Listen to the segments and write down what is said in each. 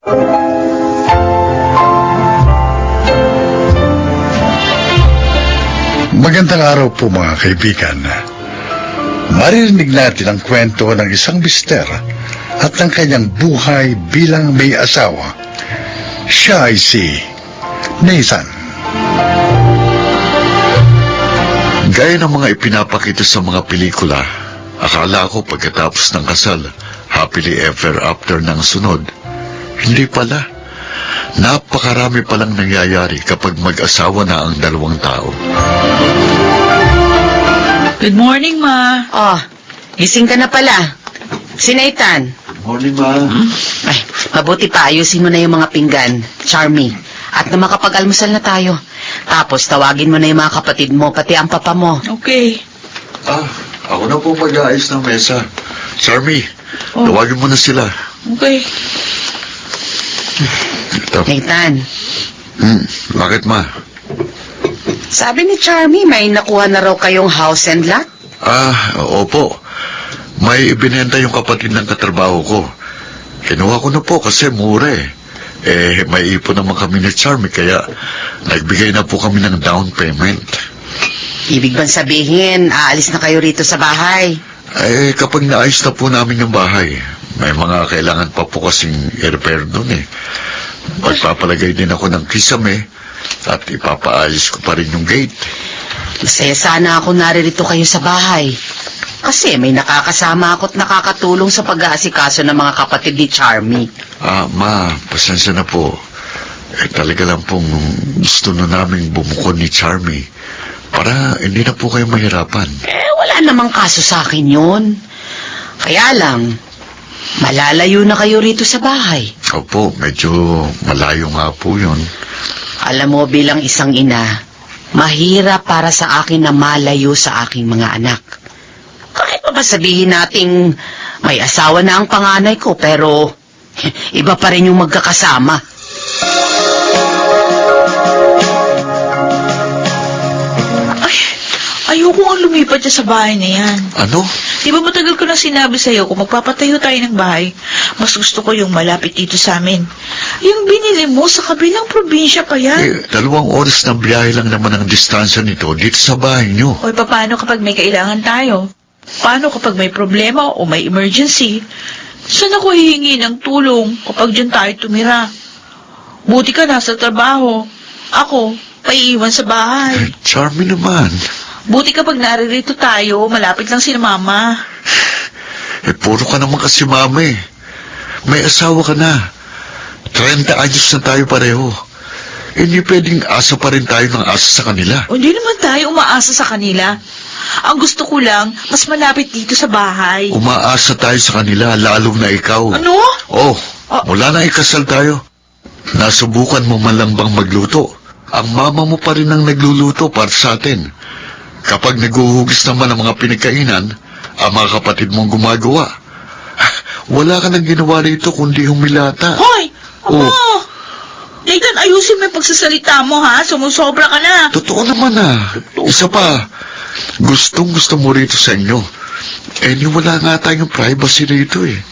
Magandang araw po mga kaibigan. Maririnig natin ang kwento ng isang mister at ng kanyang buhay bilang may asawa. Siya ay si Nathan. Gaya ng mga ipinapakita sa mga pelikula, akala ko pagkatapos ng kasal, happily ever after ng sunod. Hindi pala. Napakarami palang nangyayari kapag mag-asawa na ang dalawang tao. Good morning, Ma. Oh, gising ka na pala. Si Nathan. Morning, Ma. Ay, mabuti pa ayusin mo na yung mga pinggan, Charmy. At na makapag-almusal na tayo. Tapos tawagin mo na yung mga kapatid mo, pati ang papa mo. Okay. Ako na po mag-aayos ng mesa. Charmy, tawagin mo na sila. Okay. Ito. Nathan, Bakit, Ma? sabi ni Charmy may nakuha na raw kayong house and lot. Opo. May ibinenta yung kapatid ng katrabaho ko. Kinuha ko na po kasi mura eh. May ipon naman kami ni Charmy kaya nagbigay na po kami ng down payment. Ibig bang sabihin, aalis na kayo rito sa bahay? Kapag naayos na po namin yung bahay, may mga kailangan pa po kasing i-repair doon eh. Magpapalagay din ako ng kisame at ipapaayos ko pa rin yung gate. Masaya sana ako naririto kayo sa bahay. Kasi may nakakasama ako at nakakatulong sa pag-aasikaso ng mga kapatid ni Charmy. Ma, pasensya na po. Talaga lang pong gusto na namin bumukod ni Charmy para hindi na po kayo mahirapan. Wala namang kaso sa akin yun. Kaya lang, malalayo na kayo rito sa bahay. Opo, medyo malayo nga po yun. Alam mo, bilang isang ina, mahirap para sa akin na malayo sa aking mga anak. Kahit pa ba sabihin nating may asawa na ang panganay ko, pero iba pa rin yung magkakasama. Ayoko nga lumipat dyan sa bahay na yan. Ano? Di ba matagal ko na sinabi sa'yo kung magpapatayo tayo ng bahay, mas gusto ko yung malapit dito sa amin. Yung binili mo sa kabilang probinsya pa yan. 2 oras ng biyahe lang naman ang distansya nito dito sa bahay nyo. O paano kapag may kailangan tayo? Paano kapag may problema o may emergency? Saan ako hihingi ng tulong kapag dyan tayo tumira? Buti ka nasa trabaho. Ako, paiiwan sa bahay. Charmy naman. Buti kapag naririto tayo, malapit lang si Mama. Puro ka naman kasi mama eh. May asawa ka na. 30 anyos na tayo pareho. Hindi pwedeng asa pa rin tayo ng asa sa kanila. O, hindi naman tayo umaasa sa kanila. Ang gusto ko lang, mas malapit dito sa bahay. Umaasa tayo sa kanila, lalong na ikaw. Ano? Mula na ikasal tayo. Nasubukan mo man lang bang magluto? Ang mama mo pa rin ang nagluluto para sa atin. Kapag naguhugis naman ang mga pinagkainan, ang mga kapatid mong gumagawa. Wala ka nang ginawa rito kundi humilata. Hoy! Aba! Oh. Nathan, ayusin mo yung pagsasalita mo, ha? Sumusobra ka na. Totoo naman Isa pa, gustong-gusto mo rito sa inyo. Wala nga tayong privacy rito eh.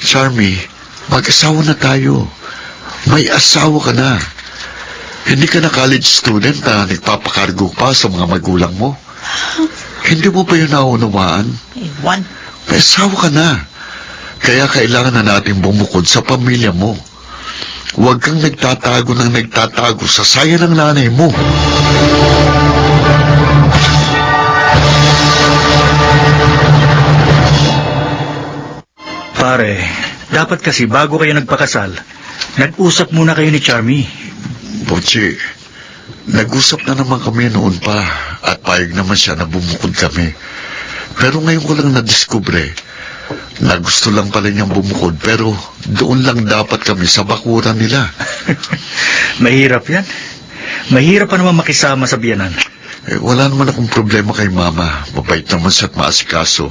Charmy, mag-asawa na tayo. May asawa ka na. Hindi ka na college student na nagpapakargo pa sa mga magulang mo. Hindi mo ba yun naunawaan? Ewan. May asawa ka na. Kaya kailangan na natin bumukod sa pamilya mo. Huwag kang nagtatago sa saya ng nanay mo. Pare, dapat kasi bago kayo nagpakasal, nag-usap muna kayo ni Charmy. Pochi, nag-usap na naman kami noon pa at payag naman siya na bumukod kami. Pero ngayon ko lang nadiskubre na gusto lang pala niyang bumukod pero doon lang dapat kami sa bakuran nila. Mahirap yan. Mahirap pa naman makisama sa biyanan. Wala naman akong problema kay Mama. Mabait naman siya at maasikaso.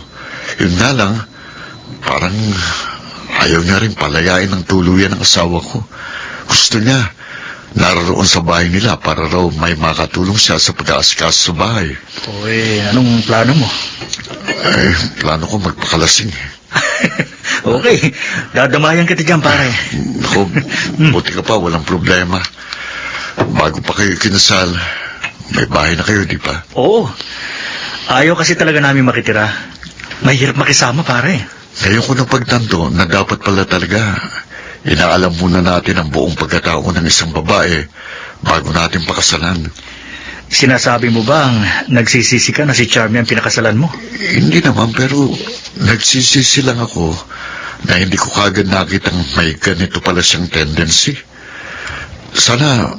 Yun nga lang, parang ayaw niya rin palayain ng tuluyan ng asawa ko. Gusto niya naroon sa bahay nila para raw may makatulong siya sa pag-aasikaso sa bahay. Anong plano mo? Plano ko magpakalasing. Okay, dadamayan kita dyan, pare. Naku, buti ka pa, walang problema. Bago pa kayo kinasal, may bahay na kayo, di ba? Oo. Ayaw kasi talaga namin makitira. Mahirap makisama, pare. Ngayon ko napagtanto na dapat pala talaga inaalam muna natin ang buong pagkatao ng isang babae bago natin pakasalan. Sinasabi mo bang nagsisisi ka na si Charmy ang pinakasalan mo? Hindi naman, pero nagsisisi lang ako na hindi ko kagad nakitang may ganito pala siyang tendency. Sana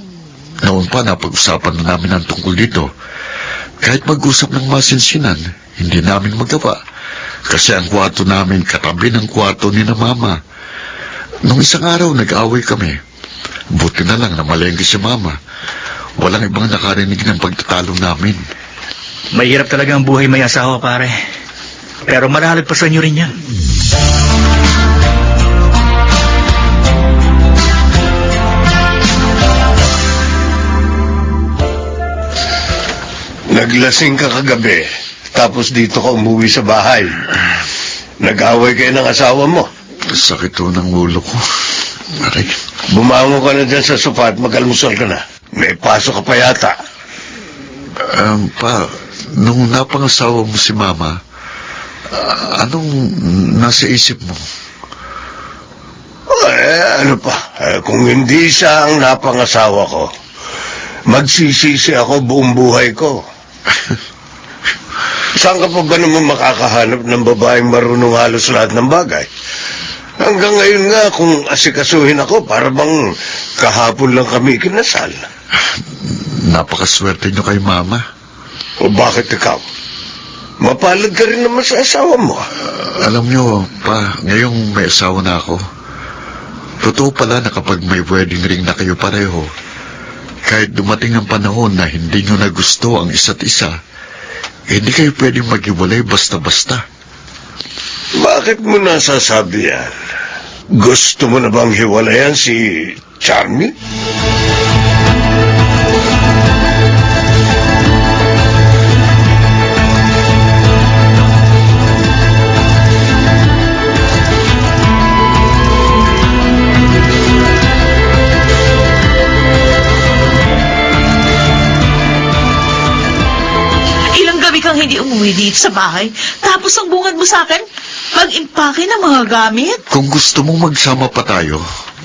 noon pa napag-usapan na namin ang tungkol dito. Kahit mag-usap ng masinsinan, hindi namin magawa. Kasi ang kwarto namin katabi ng kwarto ni na Mama. Nung isang araw nag-away kami. Buti na lang na malengke si Mama. Walang ibang nakarinig ng pagtatalo namin. Mahirap talaga ang buhay may asawa, pare. Pero malalagpasan nyo rin yan. Naglasing ka kagabi, tapos dito ka umuwi sa bahay. Nag-away kayo ng asawa mo. Sakit ho ng ulo ko. Aray. Bumangon ka na dyan sa sofa at mag-almusal ka na. May pasok ka pa yata. Pa, nung napangasawa mo si Mama, anong nasa isip mo? Ano pa, kung hindi siya ang napangasawa ko, magsisisi ako buong buhay ko. Saan ka pa ba naman makakahanap ng babaeng marunong halos lahat ng bagay? Hanggang ngayon nga, kung asikasuhin ako, para bang kahapon lang kami kinasal. Napakaswerte nyo kay Mama. O bakit ikaw? Mapalad ka rin naman sa asawa mo. Alam nyo, pa, ngayong may asawa na ako, totoo pala na kapag may wedding ring na kayo pareho, kahit dumating ang panahon na hindi nyo na gusto ang isa't isa, hindi kayo pwedeng maghiwalay basta-basta. Bakit mo nasasabi yan? Gusto mo na bang hiwalayan si Charmy? Kang hindi umuwi dito sa bahay, tapos ang bungad mo sa akin, mag-impake ng mga gamit. Kung gusto mong magsama pa tayo,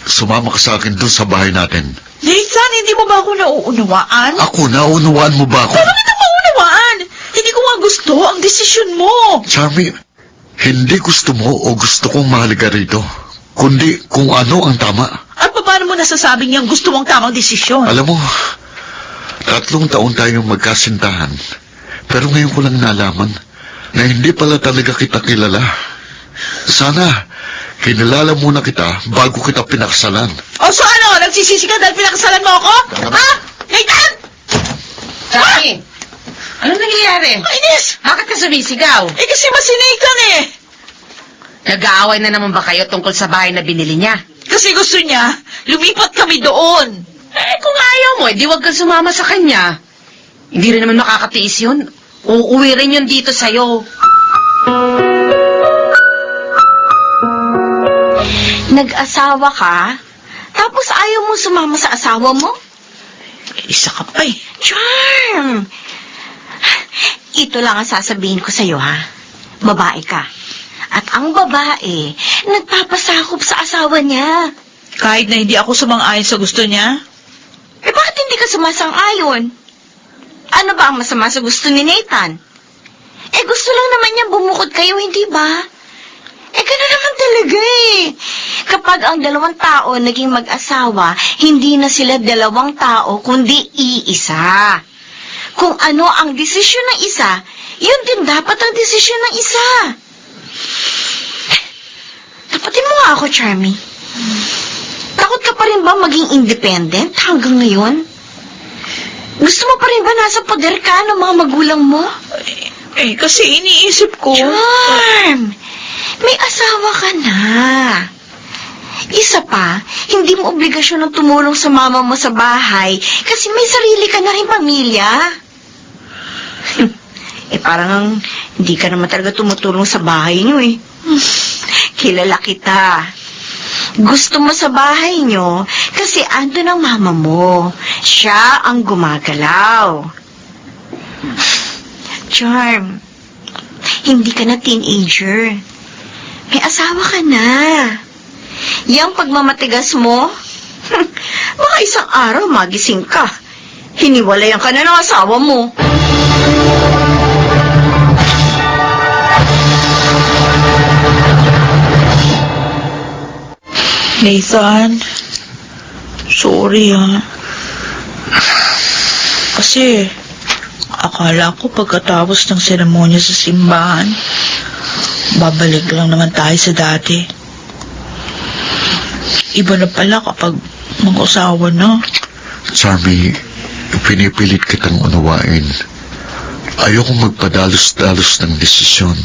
sumama ka sa akin doon sa bahay natin. Nathan, hindi mo ba ako nauunawaan? Ako, naunawaan mo ba ako? Paano kita maunawaan? Hindi ko nga gusto ang desisyon mo. Charmy, hindi gusto mo o gusto kong mahalaga rito, kundi kung ano ang tama. At paano mo nasasabing yung gusto mong tamang desisyon? Alam mo, 3 taon tayong magkasintahan. Pero ngayon ko lang nalaman na hindi pala talaga kita kilala. Sana, kinalala muna kita bago kita pinakasalan. O so ano, nagsisisi ka dahil pinakasalan mo ako? Ha? Nathan! Charmy! Anong nangyayari? Kainis! Bakit ka sumisigaw? Eh kasi masinaitan eh. Nag-aaway na naman ba kayo tungkol sa bahay na binili niya? Kasi gusto niya, lumipat kami doon. Kung ayaw mo, di wag kang sumama sa kanya. Hindi rin naman makakatiis yun. Uuwi rin yun dito sa'yo. Nag-asawa ka? Tapos ayaw mo sumama sa asawa mo? Isa ka pa eh. Charm! Ito lang ang sasabihin ko sa'yo, ha? Babae ka. At ang babae, nagpapasakop sa asawa niya. Kahit na hindi ako sumang-ayon sa gusto niya? Eh, bakit hindi ka sumasang-ayon? Ano ba ang masama sa gusto ni Nathan? Eh, gusto lang naman niya bumukod kayo, hindi ba? Eh, gano'n naman talaga eh. Kapag ang 2 tao naging mag-asawa, hindi na sila 2 tao, kundi iisa. Kung ano ang desisyon ng isa, yun din dapat ang desisyon ng isa. Tapatin mo nga ako, Charmy. Takot ka pa rin ba maging independent hanggang ngayon? Gusto mo pa rin ba nasa poder ka ng mga magulang mo? Eh, kasi iniisip ko. Charm! May asawa ka na. Isa pa, hindi mo obligasyon ng tumulong sa mama mo sa bahay kasi may sarili ka na rin pamilya. Eh, parang hindi ka naman talaga tumutulong sa bahay niyo eh. kilala kita. Gusto mo sa bahay nyo kasi andun ang mama mo. Siya ang gumagalaw. Charm, hindi ka na teenager. May asawa ka na. Yang pagmamatigas mo, baka isang araw magising ka. Hiniwalayan ka na ng asawa mo. Nathan, sorry ha. Kasi, akala ko pagkatapos ng seremonya sa simbahan, babalik lang naman tayo sa dati. Iba na pala kapag mag-asawa na. Charmy, pinipilit kitang unawain. Ayokong magpadalos-dalos ng desisyon.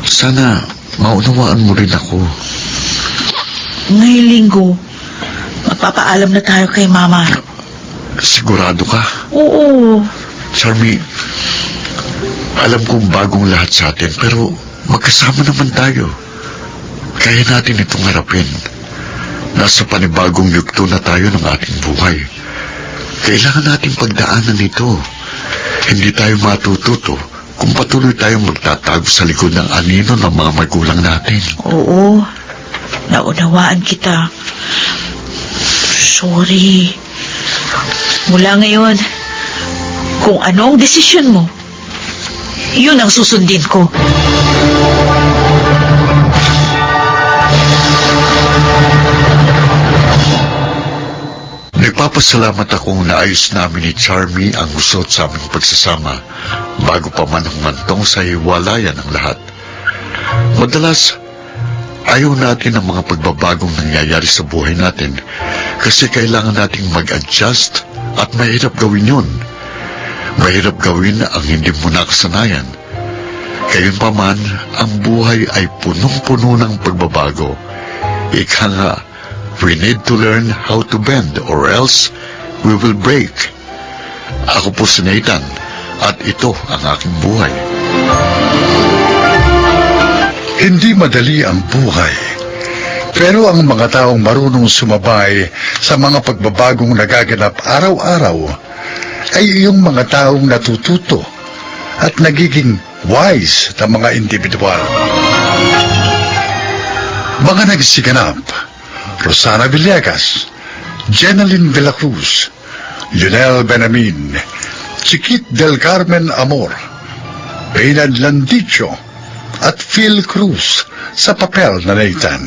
Sana maunawaan mo rin ako. Ngayong linggo, magpapaalam na tayo kay Mama. Sigurado ka? Oo. Charmy, alam kong bagong lahat sa atin, pero magkasama naman tayo. Kaya natin itong harapin. Nasa panibagong yugto na tayo ng ating buhay. Kailangan nating pagdaanan ito. Hindi tayo matututo kung patuloy tayong magtatago sa likod ng anino ng mga magulang natin. Oo. Naunawaan kita. Sorry. Mula ngayon, kung ano ang desisyon mo, yun ang susundin ko. Nagpapasalamat akong naayos namin ni Charmy ang usot sa aming pagsasama bago pa man humantong sa hiwalayan ang lahat. Madalas, ayaw natin ang mga pagbabagong nangyayari sa buhay natin kasi kailangan nating mag-adjust at mahirap gawin yun. Mahirap gawin ang hindi mo nakasanayan. Gayunpaman, ang buhay ay punong-puno ng pagbabago. Ika nga, we need to learn how to bend or else we will break. Ako po si Nathan at ito ang aking buhay. Hindi madali ang buhay. Pero ang mga taong marunong sumabay sa mga pagbabagong nagaganap araw-araw ay iyong mga taong natututo at nagiging wise na mga individual. Mga nagsiganap: Rosana Villegas, Jeneline de la Cruz, Lionel Benamin, Chiquit del Carmen Amor, Reynald Landicho, at Phil Cruz sa papel na Nathan.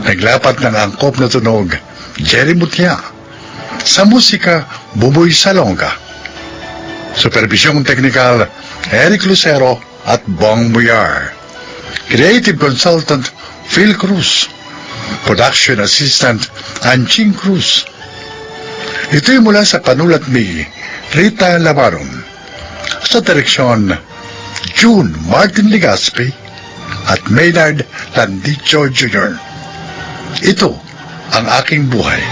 Naglapat ng angkop na tunog, Jerry Mutia. Sa musika, Buboy Salonga. Supervisyong teknikal, Eric Lucero at Bong Muyar. Creative consultant, Phil Cruz. Production assistant, Anching Cruz. Ito'y mula sa panulat ni Rita Lavaron. Sa direksyon, June Martin Legaspi at Maynard Landicho Jr. Ito ang aking buhay.